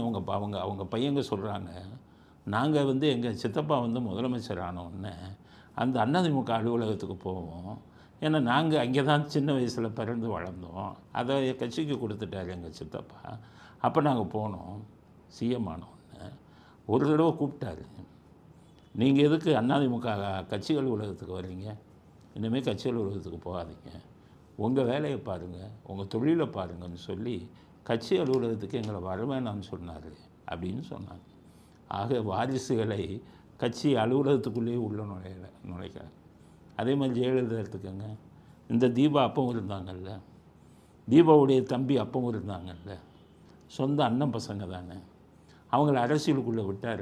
[SPEAKER 1] அவங்க பையங்க சொல்கிறாங்க, நாங்கள் எங்கள் சித்தப்பா முதலமைச்சர் ஆனோடனே அந்த அதிமுக அலுவலகத்துக்கு போவோம். ஏன்னா நாங்கள் அங்கே தான் சின்ன வயசில் பிறந்து வளர்ந்தோம். அதை கட்சிக்கு கொடுத்துட்டார் எங்கள் சித்தப்பா. அப்போ நாங்கள் போனோம். சிஎம் ஆனோன்னு ஒரு தடவை கூப்பிட்டாரு, நீங்கள் எதுக்கு அதிமுக கட்சி அலுவலகத்துக்கு வர்றீங்க? இனிமேல் கட்சி அலுவலகத்துக்கு போகாதீங்க, உங்கள் வேலையை பாருங்கள், உங்கள் தொழிலை பாருங்கன்னு சொல்லி கட்சி அலுவலகத்துக்கு எங்களை வர வேணாம்னு சொன்னார் அப்படின்னு சொன்னாங்க. ஆக வாரிசுகளை கட்சி அலுவலகத்துக்குள்ளேயே உள்ள நுழைக்கிறாங்க. அதே மாதிரி ஜெயலலிதா எடுத்துக்கோங்க. இந்த தீபா அப்பவும் இருந்தாங்கல்ல, தீபாவுடைய தம்பி அப்பவும் இருந்தாங்கல்ல, சொந்த அண்ணன் பசங்க தானே. அவங்கள அரசியலுக்குள்ளே விட்டார்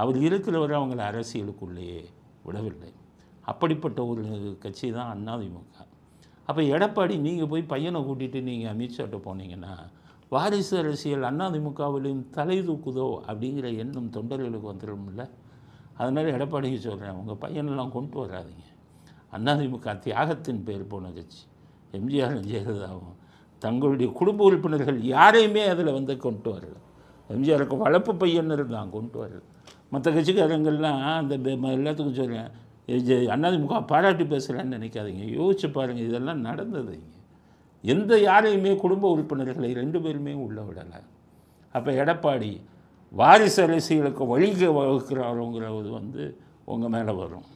[SPEAKER 1] அவர் இருக்கிறவர் அவங்கள அரசியலுக்குள்ளேயே விடவில்லை. அப்படிப்பட்ட ஒரு கட்சி தான் அதிமுக. அப்போ எடப்பாடி நீங்கள் போய் பையனை கூட்டிகிட்டு நீங்கள் அமித்ஷாட்ட போனீங்கன்னா வாரிசு அரசியல் அதிமுகவிலும் தலை தூக்குதோ அப்படிங்கிற எண்ணம் தொண்டர்களுக்கு வந்துடும்ல. அதனால் எடப்பாடிக்கு சொல்கிறேன், உங்கள் பையனெல்லாம் கொண்டு வராதிங்க. அதிமுக தியாகத்தின் பேர் போன கட்சி. எம்ஜிஆர் ஜெயலலிதாவும் தங்களுடைய குடும்ப உறுப்பினர்கள் யாரையுமே அதில் வந்து கொண்டு வரல. எம்ஜிஆருக்கு வளர்ப்பு பையன் இருந்தான், கொண்டு வரல. மற்ற கட்சிக்காரங்கள்லாம் அந்த எல்லாத்துக்கும் சொல்கிறேன், அதிமுக பாராட்டி பேசுகிறேன்னு நினைக்காதீங்க. யோசிச்சு பாருங்கள், இதெல்லாம் நடந்தது. இங்கே எந்த யாரையுமே குடும்ப உறுப்பினர்களை 2 பேருமே உள்ள விடலை. அப்போ எடப்பாடி வாரிசு அரசியலுக்கு வழிக வகுக்கிறாரோங்கிறது வந்து உங்கள் மேலே வரும்.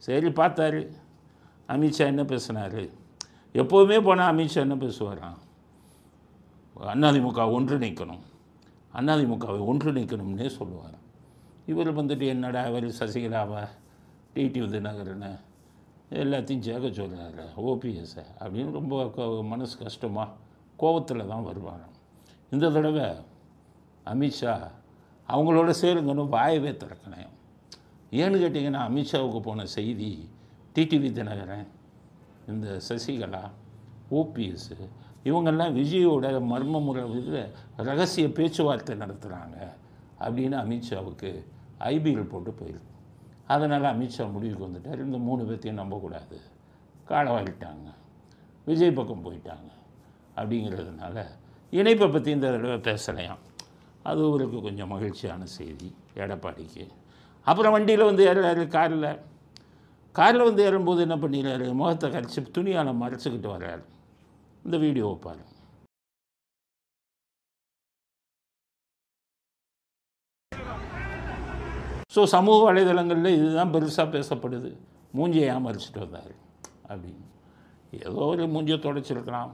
[SPEAKER 1] சரி, பார்த்தாரு அமித்ஷா என்ன பேசினார். எப்போவுமே போனால் அமித்ஷா என்ன பேசுவாராம், அதிமுக ஒன்றிணைக்கணும், அதிமுகவை ஒன்றிணைக்கணும்னே சொல்லுவார். இவர் வந்துட்டு என்னடா அவர் சசிகலாவை டிடிவி தினகரனை எல்லாத்தையும் சேர்க்க சொல்கிறாரு, ஓபிஎஸ்ஸை அப்படின்னு ரொம்ப மனசு கஷ்டமாக கோபத்தில் தான் வருவாங்க. இந்த தடவை அமித்ஷா அவங்களோட சேருங்கன்னு வாயவே திறக்கணும். ஏன்னு கேட்டிங்கன்னா, அமித்ஷாவுக்கு போன செய்தி டிடிவி தினகரன், இந்த சசிகலா, ஓபிஎஸ் இவங்கெல்லாம் விஜயோட மர்ம முறை ரகசிய பேச்சுவார்த்தை நடத்துகிறாங்க அப்படின்னு அமித்ஷாவுக்கு ஐபிஎல் போட்டு போயிருக்கு. அதனால் அமித்ஷா முடிவுக்கு வந்துட்டார், இந்த 3 பேர்த்தையும் நம்பக்கூடாது, காலவாரிட்டாங்க, விஜய் பக்கம் போயிட்டாங்க. அப்படிங்கிறதுனால இணைப்பை பற்றி இந்த தடவை பேசலையாம். அது அவருக்கு கொஞ்சம் மகிழ்ச்சியான செய்தி எடப்பாடிக்கு. அப்புறம் வண்டியில் வந்து ஏறாரு, காரில் வந்து ஏறும்போது என்ன பண்ணிடுறாரு, முகத்தை கரைச்சி துணியால் மறைச்சிக்கிட்டு வர்றாரு. இந்த வீடியோவை பாருங்க. ஸோ சமூக வலைதளங்களில் இதுதான் பெருசாக பேசப்படுது, மூஞ்சியை ஏமாறிச்சிட்டு வந்தார் அப்படின்னு. ஏதோ ஒரு மூஞ்சியை தொடச்சிருக்கலாம்,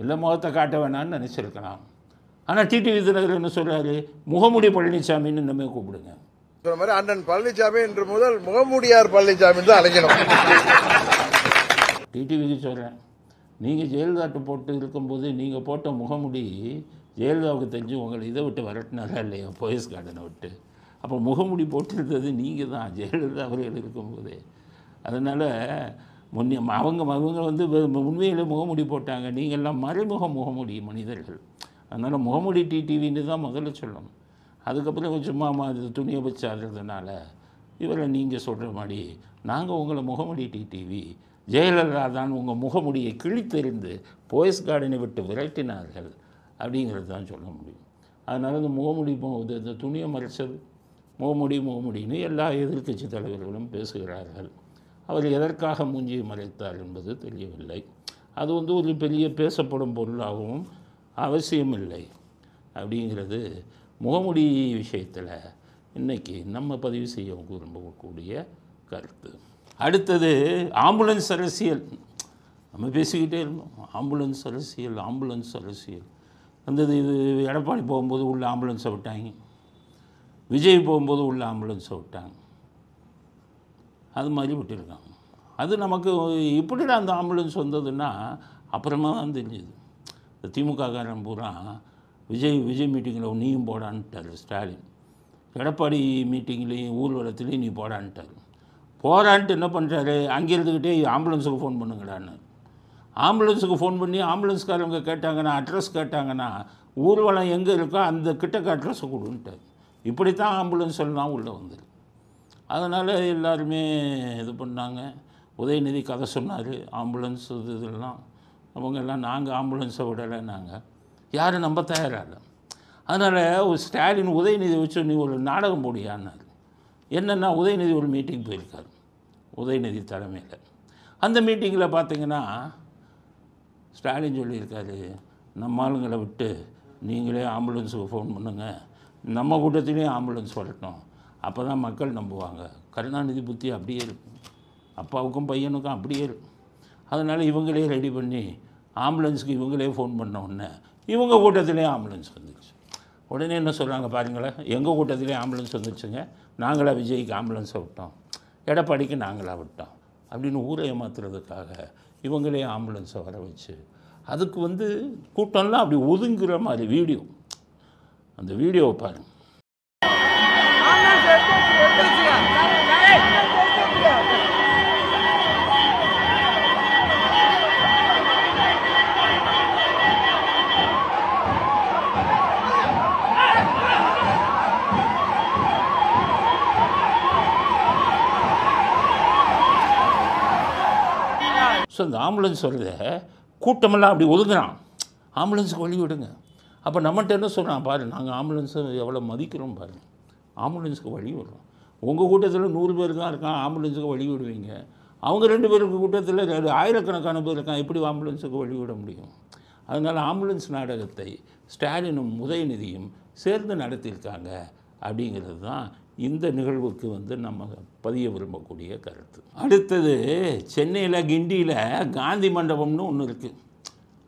[SPEAKER 1] இல்லை முகத்தை காட்ட வேணான்னு நினச்சிருக்கலாம். ஆனால் டிடிவி தினகரன் என்ன சொல்கிறாரு, முகமுடி பழனிசாமின்னு இன்னமே கூப்பிடுங்க.
[SPEAKER 8] சொன்ன மாதிரி அண்ணன் பழனிசாமி என்று முதல் முகமுடியார் பழனிசாமி தான் அழைக்கணும்.
[SPEAKER 1] டிடிவிக்கு சொல்கிறேன், நீங்கள் ஜெயலலிதாட்டு போட்டு இருக்கும்போது நீங்கள் போட்ட முகமுடி ஜெயலலிதாவுக்கு தெரிஞ்சு உங்களை இதை விட்டு வரட்டினாரா இல்லையா, போயஸ் கார்டனை விட்டு. அப்போ முகமுடி போட்டிருந்தது நீங்கள் தான் ஜெயலலிதா அவர்கள் இருக்கும்போதே. அதனால் அவங்க வந்து உண்மையிலே முகமுடி போட்டாங்க, நீங்கள்லாம் மறைமுக முகமுடி மனிதர்கள். அதனால் முகமுடி டிடிவின்னு தான் முதல்ல சொல்லணும். அதுக்கப்புறம் சும்மா துணியை வச்சு ஆடுறதுனால இவரை நீங்கள் சொல்கிற மாதிரி நாங்கள் உங்களை முகமுடி டிடிவி, ஜெயலலிதா தான் உங்கள் முகமுடியை கிழித்தெறிந்து போயஸ் கார்டனை விட்டு விரட்டினார்கள் அப்படிங்கிறது தான் சொல்ல முடியும். அதனால் இந்த முகமுடி இந்த துணியை மறைச்சது முகமுடின்னு எல்லா எதிர்க்கட்சி தலைவர்களும் பேசுகிறார்கள். அவர் எதற்காக மூஞ்சியை மறைத்தார் என்பது தெரியவில்லை. அது வந்து ஒரு பெரிய பேசப்படும் பொருளாகவும் அவசியமில்லை அப்படிங்கிறது முகமுடி விஷயத்தில் இன்றைக்கி நம்ம பதிவு செய்ய விரும்பக்கூடிய கருத்து. அடுத்தது ஆம்புலன்ஸ் அரசியல். நம்ம பேசிக்கிட்டே இருந்தோம், ஆம்புலன்ஸ் அரசியல் வந்தது. இது எடப்பாடி போகும்போது உள்ள ஆம்புலன்ஸை விட்டாங்க, விஜய் போகும்போது உள்ள ஆம்புலன்ஸை விட்டாங்க, அது மாதிரி விட்டுருக்காங்க. அது நமக்கு இப்படிடா அந்த ஆம்புலன்ஸ் வந்ததுன்னா அப்புறமா தான் தெரிஞ்சுது. இந்த திமுககாரன் பூரா விஜய் மீட்டிங்கில் நீயும் போடான்ட்டார் ஸ்டாலின், எடப்பாடி மீட்டிங்லேயும் ஊர்வலத்துலேயும் நீ போடான்ட்டார். போரான்ட்டு என்ன பண்ணுறாரு, அங்கே இருந்துக்கிட்டே ஆம்புலன்ஸுக்கு ஃபோன் பண்ணுங்கடான்னு. ஆம்புலன்ஸுக்கு ஃபோன் பண்ணி ஆம்புலன்ஸ்காரவங்க கேட்டாங்கன்னா, அட்ரஸ் கேட்டாங்கன்னா, ஊர்வலம் எங்கே இருக்கோ அந்த கிட்டக்க அட்ரஸை கொடுன்ட்டார். இப்படித்தான் ஆம்புலன்ஸ் எல்லாம் உள்ளே வந்துரு. அதனால் எல்லாருமே இது பண்ணாங்க. உதயநிதி கதை சொன்னார், ஆம்புலன்ஸ் இதெல்லாம் அவங்கெல்லாம் நாங்கள் ஆம்புலன்ஸை விடலை, நாங்கள் யாரும் நம்ப தயாராக. அதனால் ஒரு ஸ்டாலின் உதயநிதி வச்சு நீ ஒரு நாடகம் போடியான்னார். என்னென்னா உதயநிதி ஒரு மீட்டிங் போயிருக்கார் உதயநிதி தலைமையில். அந்த மீட்டிங்கில் பார்த்திங்கன்னா ஸ்டாலின் சொல்லியிருக்காரு, நம்ம ஆளுங்களை விட்டு நீங்களே ஆம்புலன்ஸுக்கு ஃபோன் பண்ணுங்கள், நம்ம கூட்டத்திலேயும் ஆம்புலன்ஸ் வரட்டும், அப்போ தான் மக்கள் நம்புவாங்க. கருணாநிதி புத்தி அப்படியே இருக்கும், அப்பாவுக்கும் பையனுக்கும் அப்படியே இருக்கும். அதனால் இவங்களே ரெடி பண்ணி ஆம்புலன்ஸுக்கு இவங்களே ஃபோன் பண்ண உடனே இவங்க கூட்டத்திலே ஆம்புலன்ஸ் வந்துடுச்சு. உடனே என்ன சொல்கிறாங்க பாருங்களேன், எங்கள் கூட்டத்திலே ஆம்புலன்ஸ் வந்துடுச்சுங்க, நாங்களாக விஜய்க்கு ஆம்புலன்ஸை விட்டோம், எடப்பாடிக்கு நாங்களாக விட்டோம் அப்படின்னு ஊரை ஏமாத்துறதுக்காக இவங்களே ஆம்புலன்ஸை வர வச்சு அதுக்கு வந்து கூட்டம்லாம் அப்படி ஒதுங்குற மாதிரி வீடியோ. அந்த வீடியோவை பாருங்கள். ஸோ அந்த ஆம்புலன்ஸ் வருது, கூட்டமெல்லாம் அப்படி ஒதுங்குறான், ஆம்புலன்ஸுக்கு வழி விடுங்க. அப்போ நம்மகிட்ட என்ன சொல்கிறான் பாரு, நாங்கள் ஆம்புலன்ஸை எவ்வளோ மதிக்கிறோம் பாரு, ஆம்புலன்ஸுக்கு வழி விடுறோம். உங்கள் கூட்டத்தில் 100 பேர் தான் இருக்கான், ஆம்புலன்ஸுக்கு வழி விடுவீங்க. அவங்க 2 பேருக்கு கூட்டத்தில் ஆயிரக்கணக்கான பேர் இருக்கான், எப்படி ஆம்புலன்ஸுக்கு வழி விட முடியும்? அதனால் ஆம்புலன்ஸ் நாடகத்தை ஸ்டாலினும் உதயநிதியும் சேர்ந்து நடத்தியிருக்காங்க அப்படிங்கிறது தான் இந்த நிகழ்வுக்கு வந்து நம்ம பதிய விரும்பக்கூடிய கருத்து. அடுத்தது, சென்னையில் கிண்டியில் காந்தி மண்டபம்னு ஒன்று இருக்குது,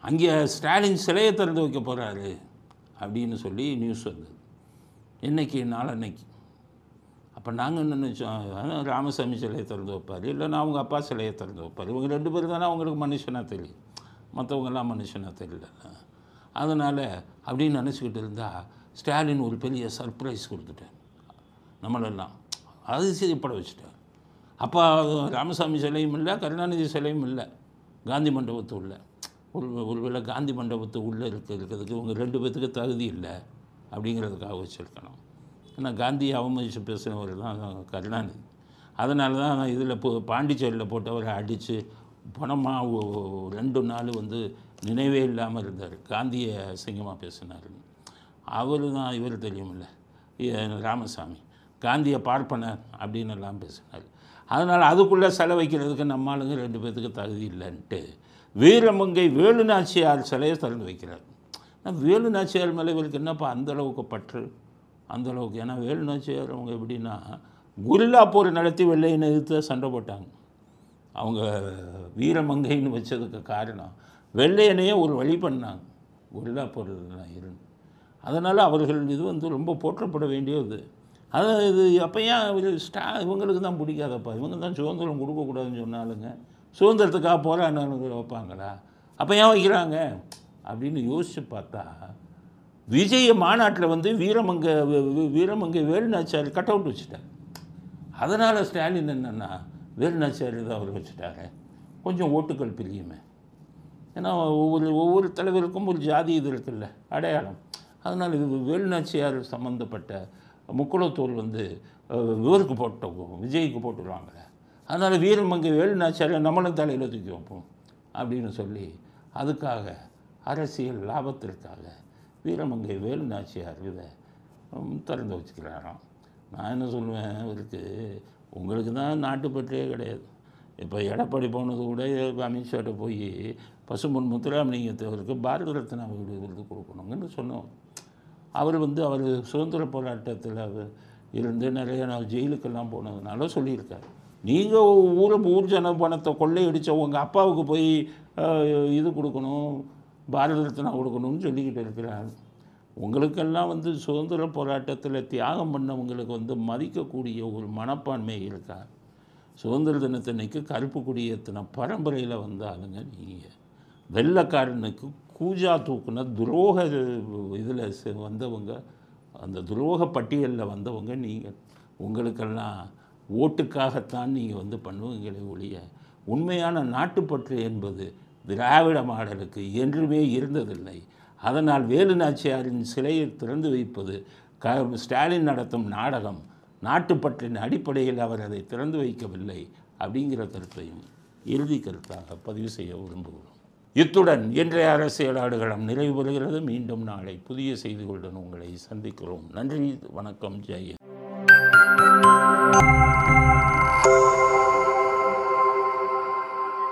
[SPEAKER 1] அங்கே ஸ்டாலின் சிலையை திறந்து வைக்க போகிறாரு அப்படின்னு சொல்லி நியூஸ் வந்தது. என்னைக்கு? நாளன்னைக்கு. அப்போ நாங்கள் என்ன நினச்சோம், ராமசாமி சிலையை திறந்து வைப்பார், இல்லைன்னா அவங்க அப்பா சிலையை திறந்து வைப்பார். இவங்க 2 பேர் தானே அவங்களுக்கு மனுஷனாக தெரியும், மற்றவங்கெல்லாம் மனுஷனாக தெரியல. அதனால் அப்படின்னு நினச்சிக்கிட்டு இருந்தால் ஸ்டாலின் ஒரு பெரிய சர்ப்ரைஸ் கொடுத்துட்டார் நம்மளெல்லாம், அதிசயப்பட வச்சுட்டார். அப்போ ராமசாமி சிலையும் இல்லை, கருணாநிதி சிலையும் இல்லை, காந்தி மண்டபத்து உள்ள ஒருவேளை காந்தி மண்டபத்து உள்ளே இருக்கிறதுக்கு இவங்க 2 பேர்த்துக்கு தகுதி இல்லை அப்படிங்கிறதுக்காக வச்சுருக்கணும். ஏன்னா காந்தியை அவமதித்து பேசுகிறவர் தான் கருணாநிதி. அதனால தான் நான் இதில் பாண்டிச்சேரியில் போட்டவரை அடித்து பணமாக 2 நாள் வந்து நினைவே இல்லாமல் இருந்தார், காந்தியை அசிங்கமாக பேசினார். அவர் தான் இவர் தெரியுமில்ல, ராமசாமி, காந்தியை பார்ப்பனர் அப்படின்னு எல்லாம் பேசினார். அதனால் அதுக்குள்ளே செலவைக்கிறதுக்கு நம்ம ஆளுங்க 2 பேர்த்துக்கு தகுதி இல்லைன்ட்டு வீரமங்கை வேலுநாச்சியார் சிலையை திறந்து வைக்கிறார். வேலுநாச்சியார் மேலே இவருக்கு என்னப்பா அந்தளவுக்கு பற்று, அந்தளவுக்கு? ஏன்னா வேலுநாச்சியார் அவங்க எப்படின்னா குரில்லா போர் நடத்தி வெள்ளையனை எதிர்த்து சண்டை போட்டாங்க. அவங்க வீரமங்கைன்னு வச்சதுக்கு காரணம் வெள்ளையனையே ஒரு வழி பண்ணாங்க, குரில்லா போர் இருந்து. அதனால் அவர்கள் இது வந்து ரொம்ப போற்றப்பட வேண்டியது. அதான் இது அப்போ ஏன் இவங்களுக்கு தான் பிடிக்காதப்பா, இவங்க தான் சுதந்திரம் கொடுக்கக்கூடாதுன்னு சொன்னாலுங்க, சுதந்திரத்துக்காக போராடினவங்க வைப்பாங்களா? அப்போ ஏன் வைக்கிறாங்க அப்படின்னு யோசித்து பார்த்தா, விஜய மாநாட்டில் வந்து வீரமங்கை வேலுநாச்சியார் கட் அவுட் வச்சுட்டார். அதனால் ஸ்டாலின் என்னென்னா வேலுநாச்சியார் இதை அவர் வச்சுட்டாரு, கொஞ்சம் ஓட்டுக்கள் பிரியுமே. ஏன்னா ஒவ்வொரு தலைவருக்கும் ஒரு ஜாதி இது இருக்குல்ல, அடையாளம். அதனால் இது வேலுநாச்சியார் சம்மந்தப்பட்ட முக்குளத்தூர் வந்து இவருக்கு போட்டோம், விஜய்க்கு போட்டுருவாங்களே, அதனால் வீரமங்கை வேலுநாச்சியாரை நம்மளும் தலையில் தூக்கி வைப்போம் அப்படின்னு சொல்லி அதுக்காக அரசியல் லாபத்திற்காக வீரமங்கை வேலுநாச்சியார் இதை திறந்து வச்சுக்கிறாராம். நான் என்ன சொல்லுவேன், இவருக்கு உங்களுக்கு தான் நாட்டுப்பற்றே கிடையாது. இப்போ எடப்பாடி போனது கூட அமித்ஷாட்ட போய் பசும்பொன் முத்துராமலிங்கத்தவருக்கு பாரத ரத்னா விருது கொடுக்கணுங்கன்னு சொன்னோம். அவர் வந்து அவர் சுதந்திர போராட்டத்தில் இருந்து நிறைய நாள் ஜெயிலுக்கெல்லாம் போனதுனால சொல்லியிருக்காரு, நீங்கள் ஊர் ஜன பணத்தை கொள்ளையடித்த உங்கள் அப்பாவுக்கு போய் இது கொடுக்கணும், பாரத ரத்னா கொடுக்கணும்னு சொல்லிக்கிட்டு இருக்கிறார். உங்களுக்கெல்லாம் வந்து சுதந்திர போராட்டத்தில் தியாகம் பண்ணவங்களுக்கு வந்து மதிக்கக்கூடிய ஒரு மனப்பான்மை இருக்கா? சுதந்திர தினத்தன்னைக்கு கருப்பு கொடியேற்றின பரம்பரையில் வந்தாலுங்க நீங்கள், வெள்ளைக்காரனுக்கு கூஜா தூக்குன துரோக இதில் வந்தவங்க, அந்த துரோக பட்டியலில் வந்தவங்க நீங்கள். உங்களுக்கெல்லாம் ஓட்டுக்காகத்தான் நீங்கள் வந்து பண்ணுவீங்களே ஒழிய உண்மையான நாட்டுப்பற்று என்பது திராவிட மாடலுக்கு என்றுமே இருந்ததில்லை. அதனால் வேலுநாச்சியாரின் சிலையை திறந்து வைப்பது ஸ்டாலின் நடத்தும் நாடகம், நாட்டுப்பற்றின் அடிப்படையில் அவர் அதை திறந்து வைக்கவில்லை அப்படிங்கிற கருத்தையும் இறுதி கருத்தாக பதிவு செய்ய விரும்புகிறோம். இத்துடன் இன்றைய அரசியலாடுகளம் நிறைவு பெறுகிறது. மீண்டும் நாளை புதிய செய்திகளுடன் உங்களை சந்திக்கிறோம். நன்றி, வணக்கம், ஜெய் ஹிந்த்.